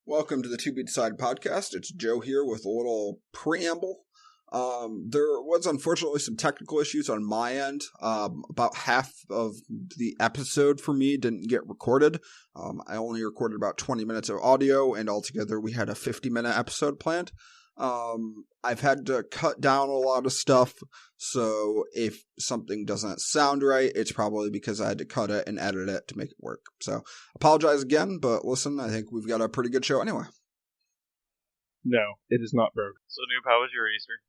Welcome to the To Be Decided podcast. It's Joe here with a little preamble. There was unfortunately some technical issues on my end. About half of the episode for me didn't get recorded. I only recorded about 20 minutes of audio, and altogether we had a 50-minute episode planned. I've had to cut down a lot of stuff, so if something doesn't sound right, it's probably because I had to cut it and edit it to make it work. So, apologize again, but listen, I think we've got a pretty good show anyway. No, it is not broken. So, Noob, how was your Easter?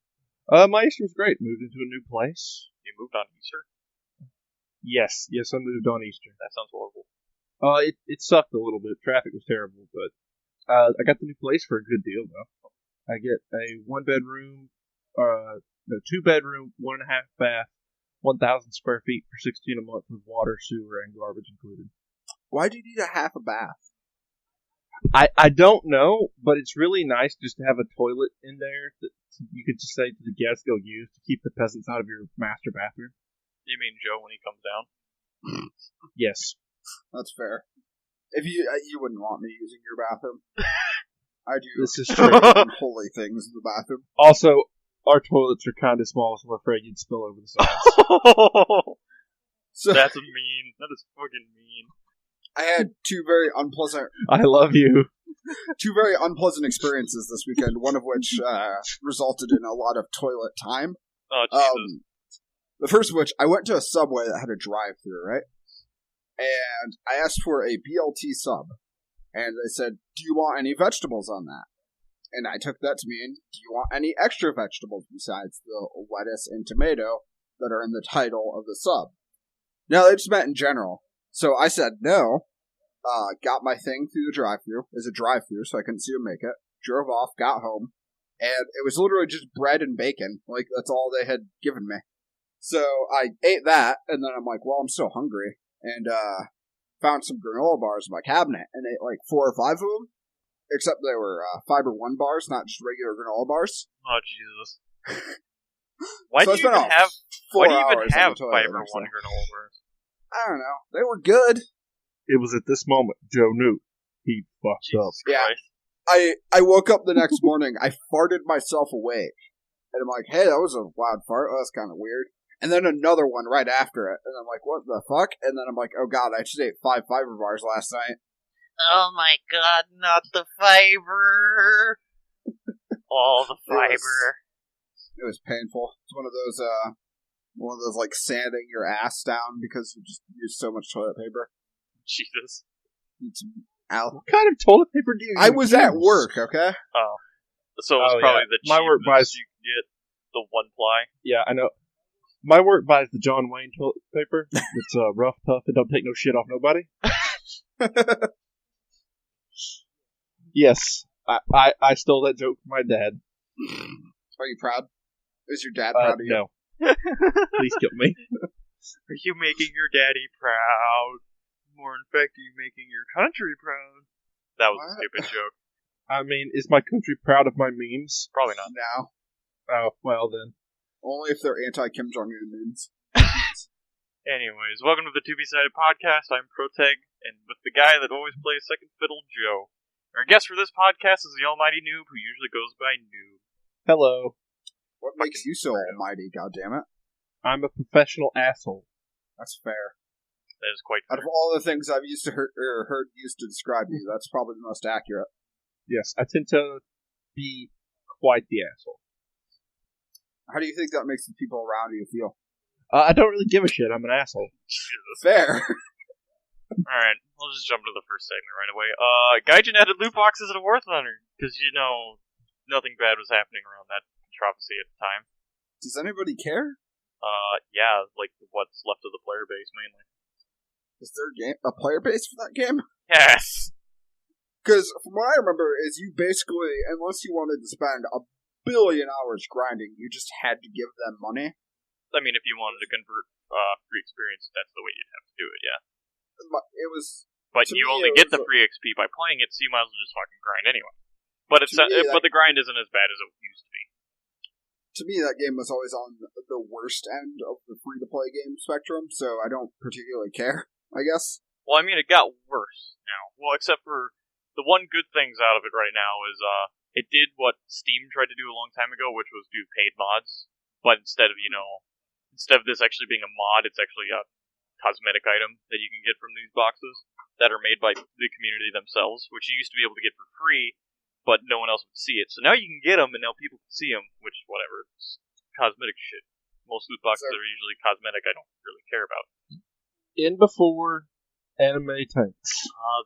My Easter was great. Moved into a new place. You moved on Easter? Yes, I moved on Easter. That sounds horrible. It sucked a little bit. Traffic was terrible, but I got the new place for a good deal though. I get a 1-bedroom, 2-bedroom, 1.5 bath, 1,000 square feet for $16 a month with water, sewer, and garbage included. Why do you need a half a bath? I don't know, but it's really nice just to have a toilet in there that you could just say to the guests go use to keep the peasants out of your master bathroom. You mean Joe when he comes down? Yes. That's fair. If you wouldn't want me using your bathroom. I do. This is true. Unholy things in the bathroom. Also, our toilets are kind of small, so I'm afraid you'd spill over the sides. So, That's mean. That is fucking mean. I had two very unpleasant experiences this weekend, one of which resulted in a lot of toilet time. Oh, Jesus. The first of which, I went to a Subway that had a drive-thru, right? And I asked for a BLT sub. And they said, do you want any vegetables on that? And I took that to mean, do you want any extra vegetables besides the lettuce and tomato that are in the title of the sub? No, they just meant in general. So I said no, got my thing through the drive-thru. It was a drive-thru, so I couldn't see them make it. Drove off, got home, and it was literally just bread and bacon. Like, that's all they had given me. So I ate that, and then I'm like, well, I'm still hungry. And, found some granola bars in my cabinet and ate like 4 or 5 of them, except they were Fiber One bars, not just regular granola bars. Oh, Jesus. Why do you even have Fiber One granola bars? I don't know. They were good. It was at this moment Joe knew he fucked up. Yeah. I woke up the next morning, I farted myself awake. And I'm like, hey, that was a loud fart. Oh, that's kind of weird. And then another one right after it. And I'm like, what the fuck? And then I'm like, oh god, I just ate 5 fiber bars last night. Oh my god, not the fiber. All the fiber. It was painful. It's one of those like sanding your ass down because you just use so much toilet paper. Jesus. What kind of toilet paper do you use? I was at work, okay? Oh. So it was probably the cheapest My work buys you could get, the 1-ply. Yeah, I know. My work buys the John Wayne toilet paper. It's rough, tough, and don't take no shit off nobody. Yes, I stole that joke from my dad. Are you proud? Is your dad proud of you? No. Please kill me. Are you making your daddy proud? More in fact, are you making your country proud? That was a stupid joke. I mean, is my country proud of my memes? Probably not. No. Oh, well then. Only if they're anti-Kim Jong-un memes. Anyways, welcome to the To Be Decided podcast. I'm Proteg, and with the guy that always plays second fiddle, Joe. Our guest for this podcast is the almighty Noob, who usually goes by Noob. Hello. What makes you so almighty, goddammit? I'm a professional asshole. That's fair. That is quite fair. Out of all the things I've used to heard used to describe you, that's probably the most accurate. Yes, I tend to be quite the asshole. How do you think that makes the people around you feel? I don't really give a shit. I'm an asshole. Fair. Alright, we'll just jump into the first segment right away. Gaijin added loot boxes at a War Thunder, because, nothing bad was happening around that controversy at the time. Does anybody care? Yeah, like what's left of the player base, mainly. Is there a player base for that game? Yes! Because from what I remember is you basically, unless you wanted to spend $1 billion hours grinding, you just had to give them money. I mean, if you wanted to convert free experience, that's the way you'd have to do it, yeah. It was... But you only get the free XP by playing it, so you might as well just fucking grind anyway. But but the grind isn't as bad as it used to be. To me, that game was always on the worst end of the free-to-play game spectrum, so I don't particularly care, I guess. Well, I mean, it got worse now. Well, except for the one good things out of it right now is it did what Steam tried to do a long time ago, which was do paid mods. But instead of this actually being a mod, it's actually a cosmetic item that you can get from these boxes that are made by the community themselves, which you used to be able to get for free, but no one else would see it. So now you can get them, and now people can see them, which, whatever, it's cosmetic shit. Most loot boxes are usually cosmetic, I don't really care about. In before anime tanks.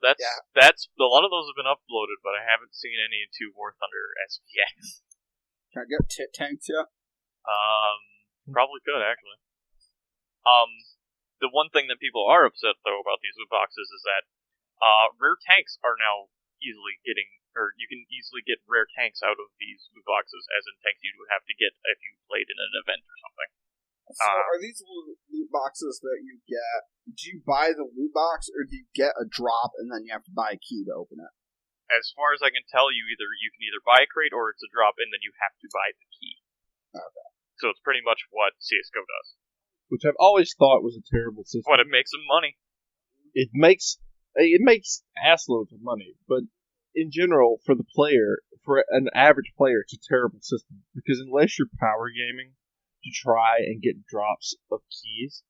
That's a lot of those have been uploaded, but I haven't seen any into War Thunder SPX. Can I get tit tanks yet? Probably could, actually. The one thing that people are upset, though, about these loot boxes is that rare tanks are now you can easily get rare tanks out of these loot boxes, as in tanks you would have to get if you played in an event or something. So are these loot boxes that you get, do you buy the loot box, or do you get a drop and then you have to buy a key to open it? As far as I can tell, you can either buy a crate or it's a drop, and then you have to buy the key. Okay. So it's pretty much what CSGO does. Which I've always thought was a terrible system. But it makes them money. It makes assloads of money, but in general, for an average player, it's a terrible system. Because unless you're power gaming to try and get drops of keys,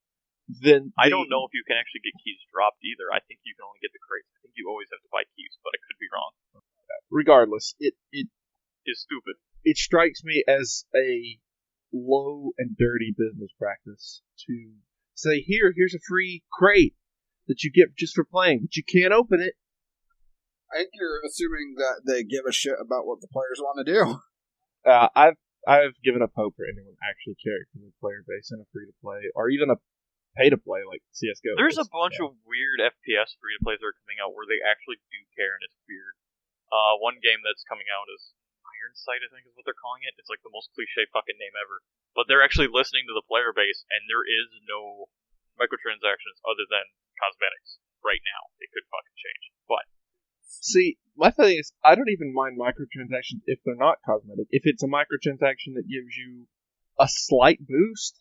then I don't know if you can actually get keys dropped either. I think you can only get the crates. I think you always have to buy keys, but I could be wrong. Regardless, it is stupid. It strikes me as a low and dirty business practice to say, here's a free crate that you get just for playing, but you can't open it. I think you're assuming that they give a shit about what the players want to do. I've given up hope for anyone actually caring for the player base in a free to play or even a pay to play like CS:GO. There's a bunch of weird FPS free to plays that are coming out where they actually do care, and it's weird. One game that's coming out is Iron Sight, I think is what they're calling it. It's like the most cliche fucking name ever. But they're actually listening to the player base, and there is no microtransactions other than cosmetics right now. It could fucking change. But see, my thing is, I don't even mind microtransactions if they're not cosmetic. If it's a microtransaction that gives you a slight boost,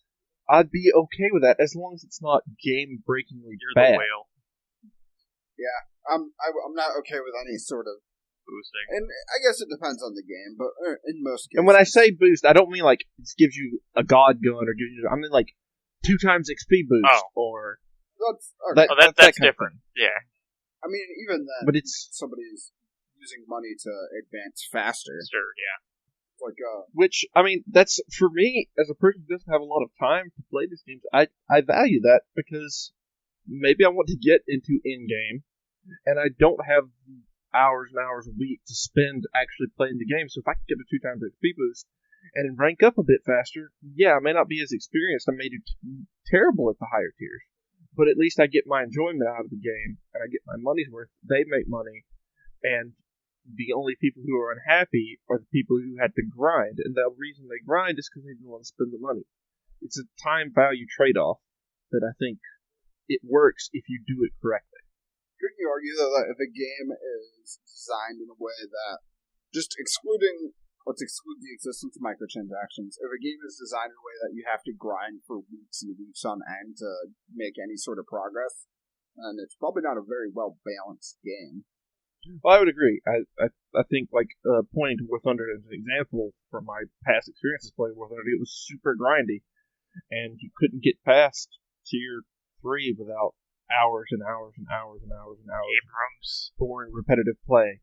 I'd be okay with that as long as it's not game-breakingly bad. You're the whale. Yeah, I'm not okay with any sort of boosting. And I guess it depends on the game, but in most cases. And when I say boost, I don't mean like it gives you a god gun or gives you. I mean like 2 times XP boost or. That's different. Yeah. I mean, even then, but it's somebody's using money to advance faster. Sure, yeah. Like which I mean, that's for me as a person who doesn't have a lot of time to play these games. I value that because maybe I want to get into in-game, and I don't have hours and hours a week to spend actually playing the game. So if I can get a 2 times XP boost and rank up a bit faster, yeah, I may not be as experienced. I may do terrible at the higher tiers, but at least I get my enjoyment out of the game and I get my money's worth. They make money, and the only people who are unhappy are the people who had to grind, and the reason they grind is because they didn't want to spend the money. It's a time value trade-off that I think it works if you do it correctly. Couldn't you argue, though, that if a game is designed in a way that, let's exclude the existence of microtransactions, if a game is designed in a way that you have to grind for weeks and weeks on end to make any sort of progress, then it's probably not a very well-balanced game. Well, I would agree. I think, like, pointing to War Thunder as an example from my past experiences playing War Thunder, it was super grindy, and you couldn't get past Tier 3 without hours and hours and hours and hours and hours Abrams. boring repetitive play,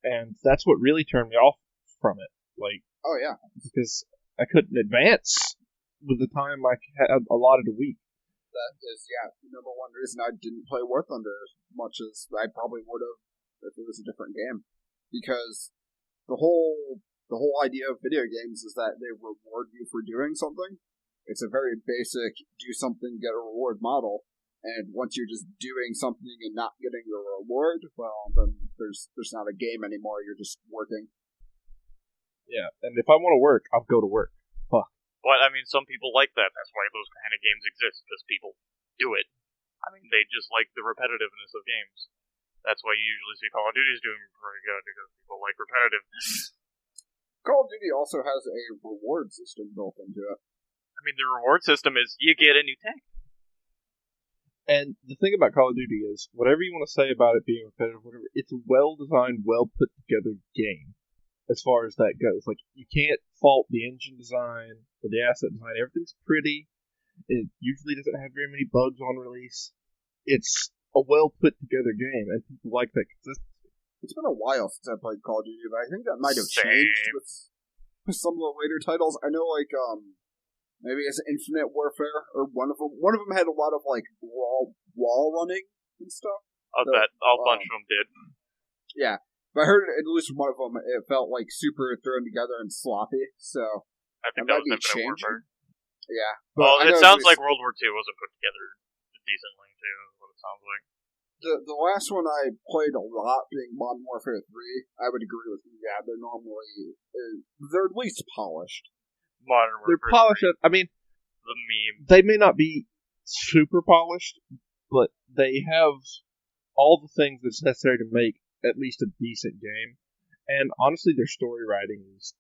and that's what really turned me off from it. Like, oh yeah, because I couldn't advance with the time I had allotted a week. That is, the number one reason I didn't play War Thunder as much as I probably would have if it was a different game, because the whole idea of video games is that they reward you for doing something. It's a very basic do something, get a reward model. And once you're just doing something and not getting a reward, well, then there's not a game anymore. You're just working. Yeah, and if I want to work, I'll go to work. Fuck. But, I mean, some people like that. That's why those kind of games exist, because people do it. I mean, they just like the repetitiveness of games. That's why you usually see Call of Duty's doing pretty good, because people like repetitiveness. Call of Duty also has a reward system built into it. I mean, the reward system is you get a new tank. And the thing about Call of Duty is, whatever you want to say about it being repetitive, whatever, it's a well-designed, well-put-together game as far as that goes. Like, you can't fault the engine design or the asset design. Everything's pretty. It usually doesn't have very many bugs on release. It's a well-put-together game, and people like that consistency. It's been a while since I played Call of Duty, but I think that might have Same. changed with some of the later titles. I know, like, maybe it's Infinite Warfare, or one of them had a lot of, like, wall running and stuff. A bunch of them did. Yeah, but I heard at least one of them, it felt, like, super thrown together and sloppy, so I think that that was might be Infinite changing. Warfare. Yeah. Well, I it know sounds at like least World War II wasn't put together decently, too, is what it sounds like. the last one I played a lot, being Modern Warfare 3, I would agree with you, yeah, they're at least polished. Modern Warfare They're polished. 3, I mean, the meme. they may not be super polished, but they have all the things that's necessary to make at least a decent game. And honestly, their story writing is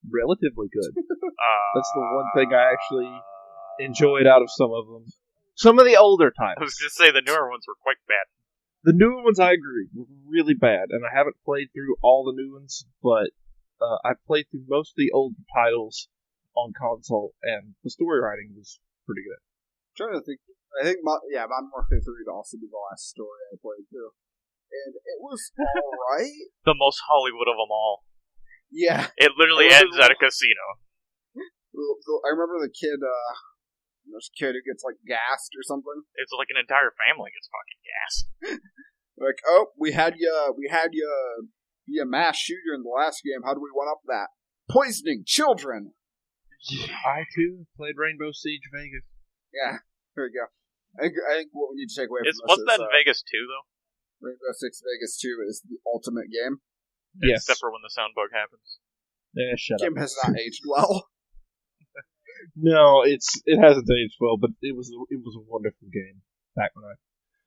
relatively good. That's the one thing I actually enjoyed out of some of them. Some of the older I was titles. going to say the newer ones were quite bad. The newer ones, I agree, were really bad, and I haven't played through all the new ones, but I've played through most of the older titles on console, and the story writing was pretty good. I'm trying to think. I think, Modern Warfare 3 would also be the last story I played through. And it was alright. The most Hollywood of them all. Yeah. It literally ends at a casino. I remember the kid, there's a kid who gets, like, gassed or something. It's like an entire family gets fucking gassed. Like, oh, we had you be a mass shooter in the last game. How do we one up that? Poisoning children! I, too, played Rainbow Siege Vegas. Yeah, here we go. I think what we need to take away from this Wasn't that is, in Vegas too, though? Rainbow Six Vegas 2 is the ultimate game. Yes. Except for when the sound bug happens. Yeah, shut Game up. has not aged well. No, it hasn't aged well, but it was a wonderful game back when I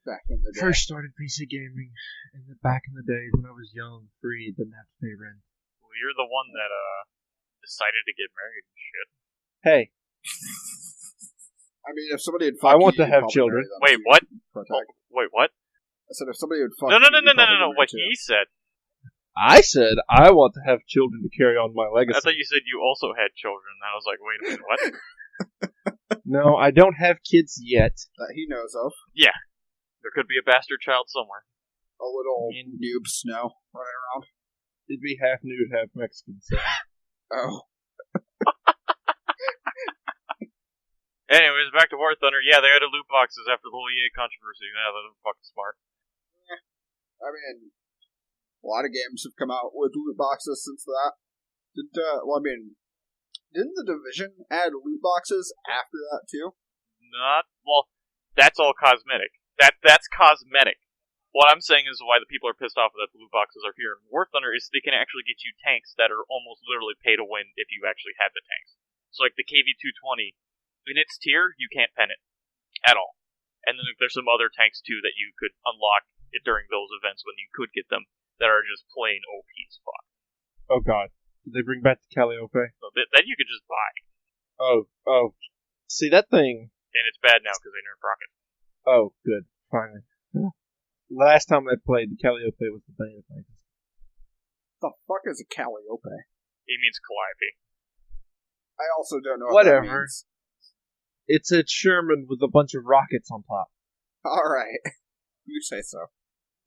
Back in the day. first started PC gaming, and back in the days when I was young, free, didn't have to pay rent. Well, you're the one that decided to get married and shit. Hey, I mean, if somebody had I fucked want you, to you'd have probably children. marry them Wait, too. what? Protect. Wait, what? I said if somebody would fuck No. you, you'd probably What marry he too. said. I said I want to have children to carry on my legacy. I thought you said you also had children. I was like, wait a minute, what? No, I don't have kids yet. That he knows of. There could be a bastard child somewhere. A little I mean- noob snow running around. It'd be half nude, half Mexican. So. Oh. Anyways, back to War Thunder. Yeah, they had loot boxes after the whole EA controversy. Yeah, that was fucking smart. I mean, a lot of games have come out with loot boxes since that. Didn't the Division add loot boxes after that too? That's all cosmetic. That's cosmetic. What I'm saying is why the people are pissed off that the loot boxes are here in War Thunder is they can actually get you tanks that are almost literally pay to win if you actually have the tanks. So like the KV-220, in its tier, you can't pen it at all. And then there's some other tanks too that you could unlock during those events when you could get them that are just plain OP as fuck. Oh God, did they bring back the Calliope? So that you could just buy. Oh, see that thing? And it's bad now because they nerfed Rocket. Oh, good, finally. Last time I played, the Calliope was the bane of my existence. The fuck is a Calliope? It means Calliope. I also don't know what that Whatever. means. It's a Sherman with a bunch of rockets on top. Alright. You say so.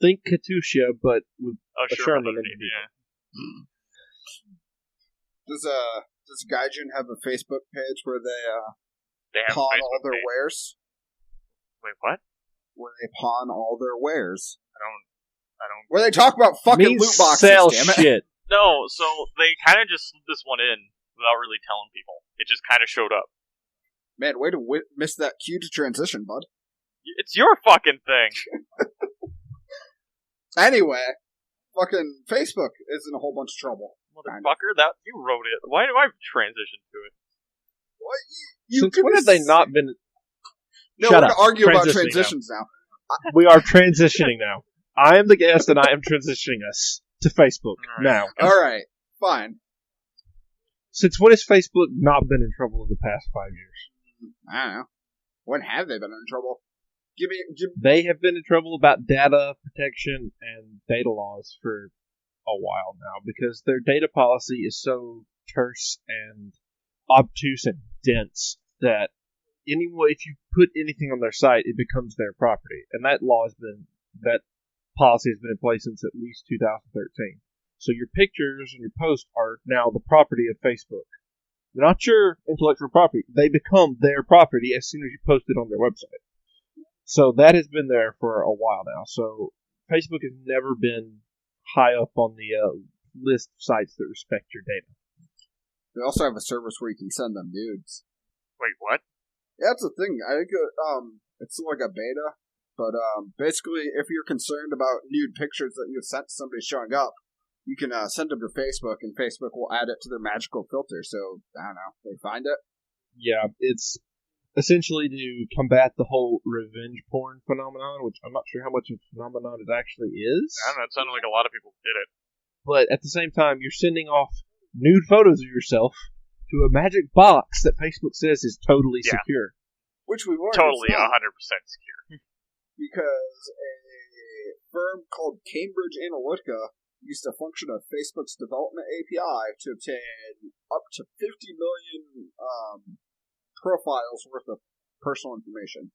Think Katusha, but with Oh, a sure. Sherman underneath, underneath. yeah. Does Gaijin have a Facebook page where they They have a pawn all Facebook their page. wares? Wait, what? Where they pawn all their wares? I don't. Where they talk about fucking Means loot boxes, sell damn it. shit. No, so they kind of just slid this one in without really telling people. It just kind of showed up. Man, way to miss that cue to transition, bud. It's your fucking thing. Anyway, fucking Facebook is in a whole bunch of trouble. Motherfucker, that you wrote it. Why do I transition to it? What? Since when have they not been? No, Shut we're up. going to argue about Transitioning transitions now. We are transitioning now. I am the guest, and I am transitioning us to Facebook All right. now. Alright, fine. Since when has Facebook not been in trouble in the past 5 years? I don't know. When have they been in trouble? They have been in trouble about data protection and data laws for a while now because their data policy is so terse and obtuse and dense that if you put anything on their site, it becomes their property. And that policy has been in place since at least 2013. So your pictures and your posts are now the property of Facebook. They're not your intellectual property. They become their property as soon as you post it on their website. So that has been there for a while now. So Facebook has never been high up on the list of sites that respect your data. They also have a service where you can send them nudes. Wait, what? Yeah, that's the thing. I think it's like a beta, but basically, if you're concerned about nude pictures that you've sent to somebody showing up, you can send them to Facebook, and Facebook will add it to their magical filter. So I don't know, they find it. Yeah, it's essentially to combat the whole revenge porn phenomenon, which I'm not sure how much of a phenomenon it actually is. I don't know. It sounded like a lot of people did it. But at the same time, you're sending off nude photos of yourself to a magic box that Facebook says is totally secure. Which we weren't. Totally 100% secure. Because a firm called Cambridge Analytica used a function of Facebook's development API to obtain up to 50 million profiles worth of personal information.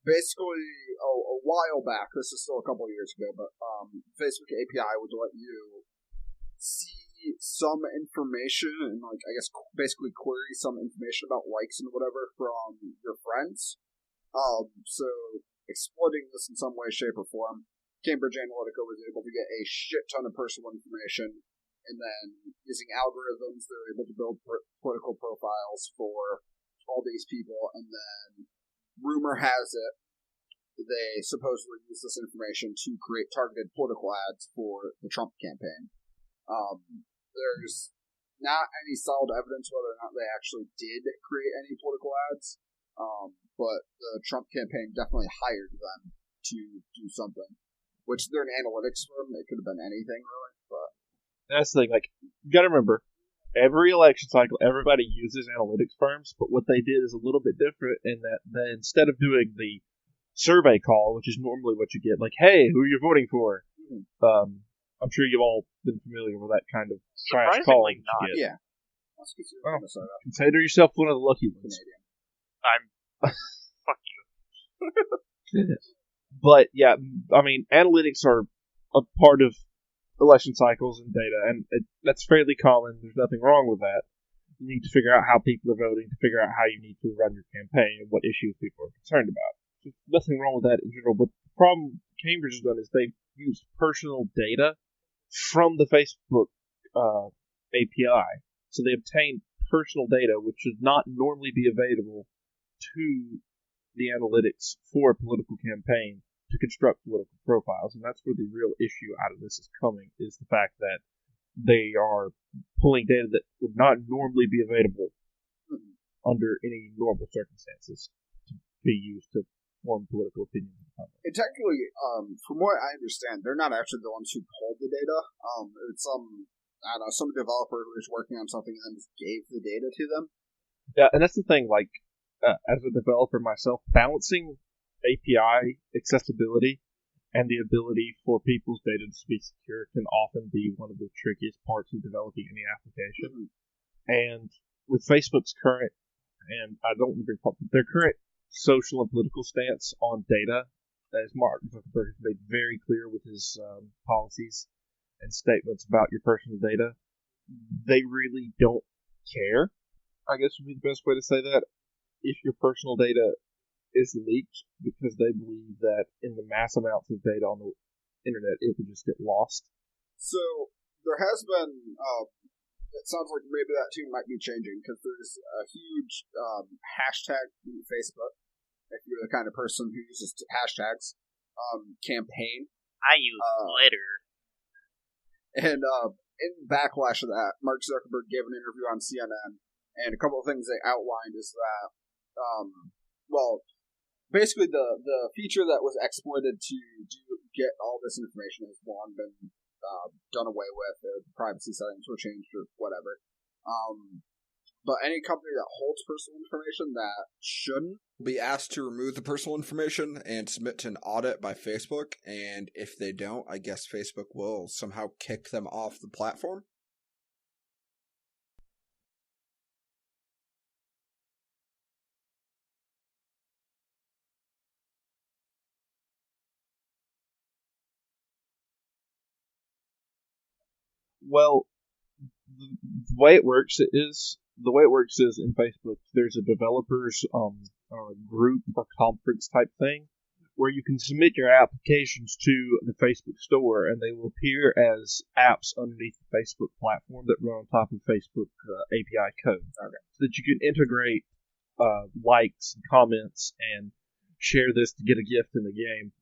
Basically, a while back, this is still a couple of years ago, but Facebook API would let you see some information and, like, I guess, basically query some information about likes and whatever from your friends. So, exploiting this in some way, shape, or form, Cambridge Analytica was able to get a shit ton of personal information, and then, using algorithms, they're able to build political profiles for all these people, and then, rumor has it, they supposedly use this information to create targeted political ads for the Trump campaign. There's not any solid evidence whether or not they actually did create any political ads, but the Trump campaign definitely hired them to do something. Which, they're an analytics firm, it could have been anything, really, but... That's the thing, like, you gotta remember, every election cycle, everybody uses analytics firms, but what they did is a little bit different in that they, instead of doing the survey call, which is normally what you get, like, hey, who are you voting for? I'm sure you've all been familiar with that kind of trash call. Surprisingly not. Yeah. Consider yourself one of the lucky ones. Fuck you. But, yeah, I mean, analytics are a part of election cycles and data, and that's fairly common. There's nothing wrong with that. You need to figure out how people are voting, to figure out how you need to run your campaign, and what issues people are concerned about. There's nothing wrong with that in general, but the problem Cambridge has done is they've used personal data from the Facebook API. So they obtain personal data, which should not normally be available to the analytics for a political campaign to construct political profiles. And that's where the real issue out of this is coming, is the fact that they are pulling data that would not normally be available under any normal circumstances to be used to form political opinions. And technically, from what I understand, they're not actually the ones who pulled the data. It's some developer who was working on something and then just gave the data to them. Yeah, and that's the thing, like, as a developer myself, balancing API accessibility and the ability for people's data to be secure can often be one of the trickiest parts of developing any application. And with Facebook's current, and I don't want to bring up, their current social and political stance on data, as Mark Zuckerberg has made very clear with his policies and statements about your personal data, they really don't care, I guess would be the best way to say that, if your personal data is leaked, because they believe that in the mass amounts of data on the internet, it would just get lost. So, there has been, it sounds like maybe that too might be changing, because there's a huge hashtag in Facebook, if you're the kind of person who uses hashtags, campaign. I use Twitter. And in backlash of that, Mark Zuckerberg gave an interview on CNN, and a couple of things they outlined is that, basically the feature that was exploited to get all this information has long been done away with. The privacy settings were changed or whatever. But any company that holds personal information that shouldn't will be asked to remove the personal information and submit to an audit by Facebook. And if they don't, I guess Facebook will somehow kick them off the platform. Well, the way it works is in Facebook. There's a developers group or conference type thing where you can submit your applications to the Facebook store, and they will appear as apps underneath the Facebook platform that run on top of Facebook API code, so that you can integrate likes and comments and share this to get a gift in the game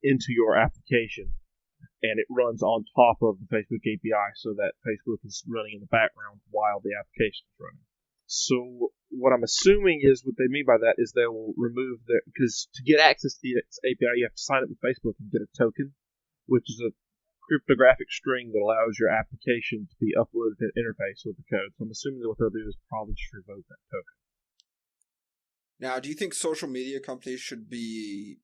into your application. And it runs on top of the Facebook API so that Facebook is running in the background while the application is running. So what I'm assuming is what they mean by that is they will remove because to get access to the API, you have to sign up with Facebook and get a token, which is a cryptographic string that allows your application to be uploaded to an interface with the code. So I'm assuming that what they'll do is probably just revoke that token. Now, do you think social media companies should be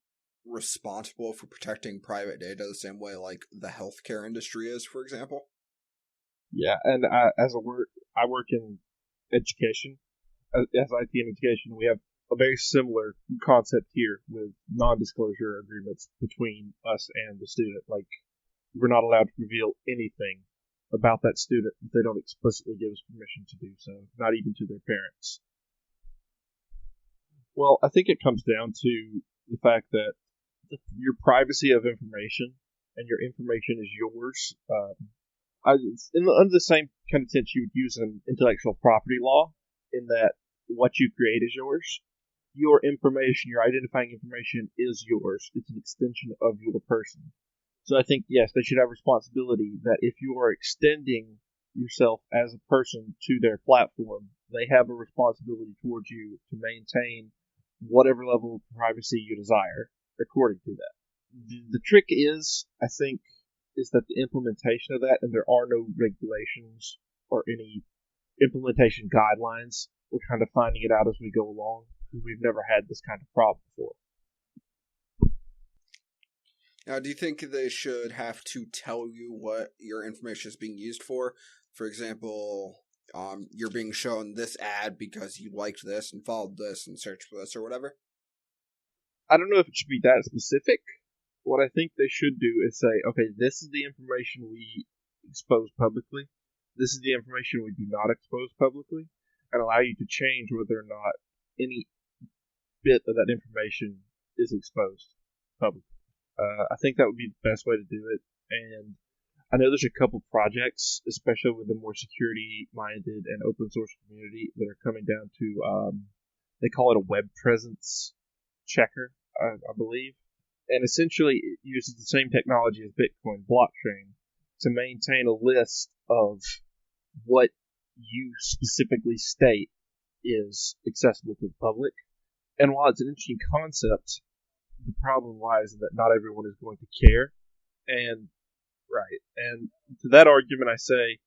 responsible for protecting private data the same way like the healthcare industry is, for example? Yeah, and I work in education, as IT in education. We have a very similar concept here with non-disclosure agreements between us and the student. Like, we're not allowed to reveal anything about that student if they don't explicitly give us permission to do so, not even to their parents. Well, I think it comes down to the fact that your privacy of information and your information is yours. Under the same kind of sense you would use an intellectual property law, in that what you create is yours. Your information, your identifying information, is yours. It's an extension of your person. So I think, yes, they should have responsibility that if you are extending yourself as a person to their platform, they have a responsibility towards you to maintain whatever level of privacy you desire according to that. The trick is, I think, is that the implementation of that, and there are no regulations or any implementation guidelines. We're kind of finding it out as we go along, because we've never had this kind of problem before. Now, do you think they should have to tell you what your information is being used for? For example, you're being shown this ad because you liked this and followed this and searched for this or whatever? I don't know if it should be that specific. What I think they should do is say, okay, this is the information we expose publicly. This is the information we do not expose publicly, and allow you to change whether or not any bit of that information is exposed publicly. I think that would be the best way to do it. And I know there's a couple projects, especially with the more security-minded and open source community, that are coming down to, they call it a web presence checker, I believe. And essentially it uses the same technology as Bitcoin blockchain to maintain a list of what you specifically state is accessible to the public. And while it's an interesting concept, the problem lies in that not everyone is going to care. And to that argument I say,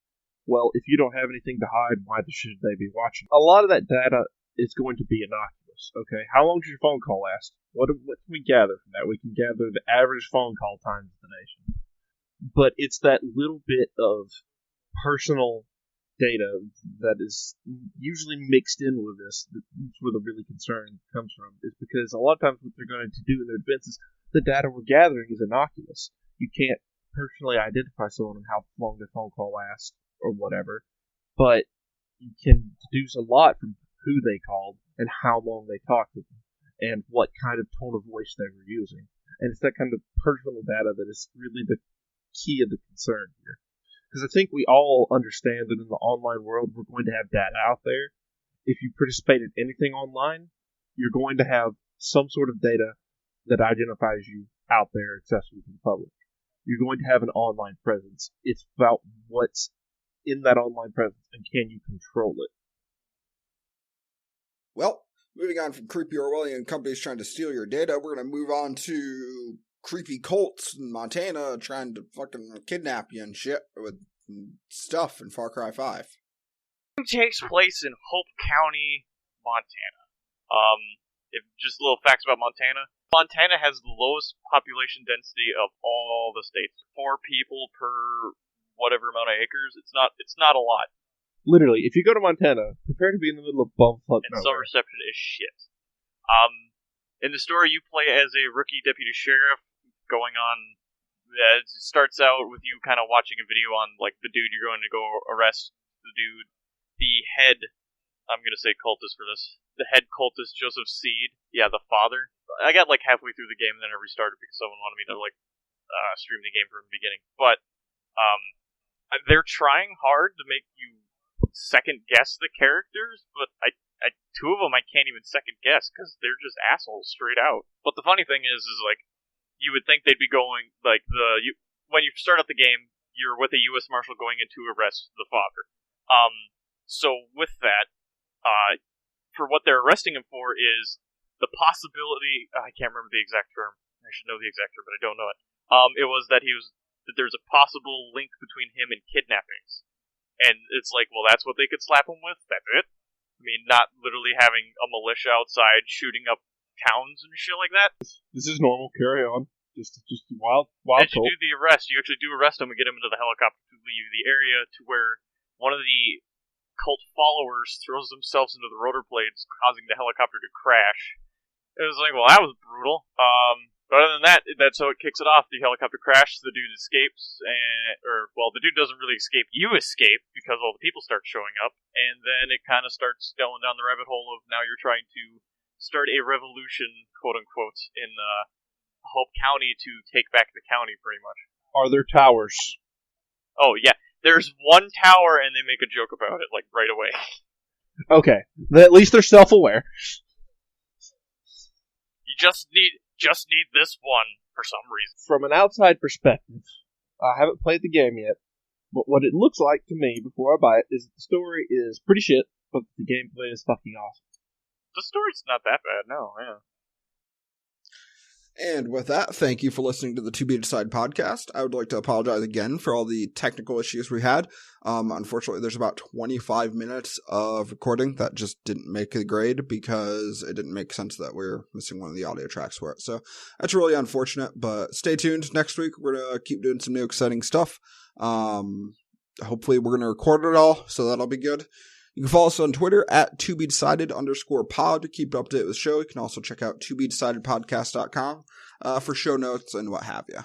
well, if you don't have anything to hide, why should they be watching? A lot of that data is going to be innocuous. Okay, how long does your phone call last? What can we gather from that? We can gather the average phone call times in the nation. But it's that little bit of personal data that is usually mixed in with this. That's where the really concern comes from, is because a lot of times what they're going to do in their defense is the data we're gathering is innocuous. You can't personally identify someone and how long their phone call lasts or whatever, but you can deduce a lot from who they called and how long they talked to them and what kind of tone of voice they were using. And it's that kind of personal data that is really the key of the concern here. Because I think we all understand that in the online world, we're going to have data out there. If you participate in anything online, you're going to have some sort of data that identifies you out there accessible to the public. You're going to have an online presence. It's about what's in that online presence and can you control it. Well, moving on from creepy Orwellian companies trying to steal your data, we're going to move on to creepy cults in Montana trying to fucking kidnap you and shit with stuff in Far Cry 5. It takes place in Hope County, Montana. Just little facts about Montana. Montana has the lowest population density of all the states. 4 people per whatever amount of acres. It's not a lot. Literally, if you go to Montana, prepare to be in the middle of bumfuck And nowhere. cell reception is shit. In the story, you play as a rookie deputy sheriff going on. It starts out with you kind of watching a video on like the dude you're going to go arrest. The dude, the head. I'm gonna say cultist for this. The head cultist, Joseph Seed. Yeah, the father. I got like halfway through the game and then I restarted because someone wanted me to like stream the game from the beginning. But they're trying hard to make you second guess the characters, but I 2 of them I can't even second guess because they're just assholes straight out. But the funny thing is like you would think they'd be going like when you start out the game, you're with a U.S. Marshal going in to arrest the father. So with that, for what they're arresting him for is the possibility. I can't remember the exact term. I should know the exact term, but I don't know it. It was that there's a possible link between him and kidnappings. And it's like, well, that's what they could slap him with? That's it? I mean, not literally having a militia outside shooting up towns and shit like that. This is normal. Carry on. Just wild As you cult. do the arrest, you actually do arrest him and get him into the helicopter to leave the area to where one of the cult followers throws themselves into the rotor blades, causing the helicopter to crash. It was like, well, that was brutal. But other than that, that's how it kicks it off. The helicopter crashes, the dude escapes, the dude doesn't really escape. You escape because all the people start showing up, and then it kind of starts going down the rabbit hole of now you're trying to start a revolution, quote unquote, in Hope County to take back the county, pretty much. Are there towers? Oh yeah, there's one tower, and they make a joke about it like right away. Okay, at least they're self-aware. You just need this one for some reason. From an outside perspective, I haven't played the game yet, but what it looks like to me before I buy it is that the story is pretty shit, but the gameplay is fucking awesome. The story's not that bad, no, yeah. And with that, thank you for listening to the To Be Decided podcast. I would like to apologize again for all the technical issues we had. Unfortunately, there's about 25 minutes of recording that just didn't make the grade because it didn't make sense that we're missing one of the audio tracks for it. So that's really unfortunate, but stay tuned. Next week, we're going to keep doing some new exciting stuff. Hopefully, we're going to record it all, so that'll be good. You can follow us on Twitter at @tobedecided_pod to keep up to date with the show. You can also check out tobedecidedpodcast.com for show notes and what have you.